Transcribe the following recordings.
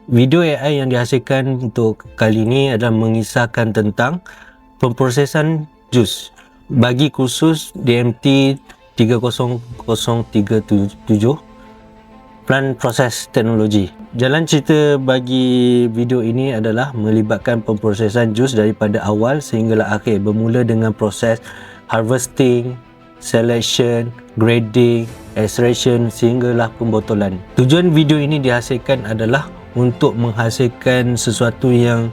Video AI yang dihasilkan untuk kali ini adalah mengisahkan tentang pemprosesan JUS bagi kursus DMT 300377 Plan Proses Teknologi. Jalan cerita bagi video ini adalah melibatkan pemprosesan JUS daripada awal sehinggalah akhir, bermula dengan proses harvesting, selection, grading, extraction sehinggalah pembotolan. Tujuan video ini dihasilkan adalah untuk menghasilkan sesuatu yang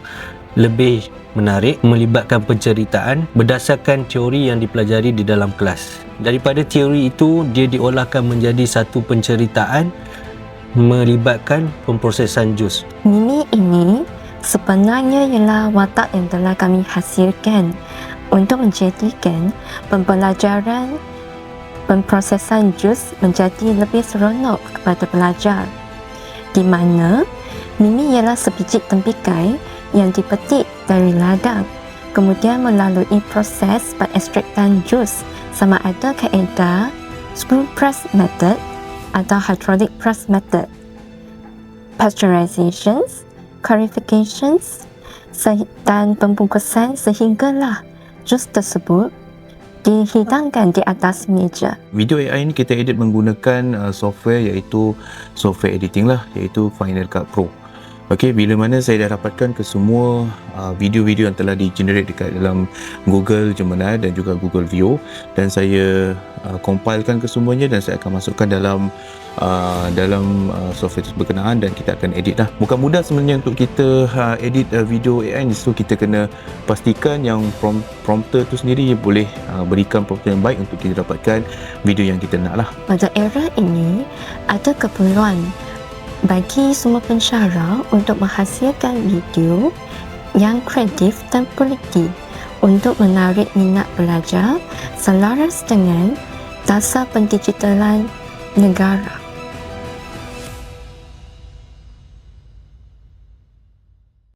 lebih menarik, melibatkan penceritaan berdasarkan teori yang dipelajari di dalam kelas. Daripada teori itu, dia diolahkan menjadi satu penceritaan melibatkan pemprosesan JUS. Mimi ini sebenarnya ialah watak yang telah kami hasilkan untuk menjadikan pembelajaran pemprosesan JUS menjadi lebih seronok kepada pelajar, di mana Mimi ialah sebiji tempikai yang dipetik dari ladang, kemudian melalui proses pengekstraktan JUS sama ada kaedah screw press method atau hydraulic press method, pasteurizations, clarifications dan pembungkusan sehinggalah jus tersebut dihidangkan di atas meja. Video AI ini kita edit menggunakan software iaitu software editing lah, iaitu Final Cut Pro. Okey, bila mana saya dah dapatkan ke semua video-video yang telah di-generate dekat dalam Google Gemini dan juga Google View, dan saya compilekan ke semuanya dan saya akan masukkan dalam software berkenaan dan kita akan edit lah. Bukan mudah sebenarnya untuk kita edit video AI ni, so kita kena pastikan yang prompter tu sendiri boleh berikan prompter yang baik untuk kita dapatkan video yang kita nak lah. Pada era ini, ada keperluan bagi semua pensyarah untuk menghasilkan video yang kreatif dan politik untuk menarik minat pelajar selaras dengan dasar pendigitalan negara.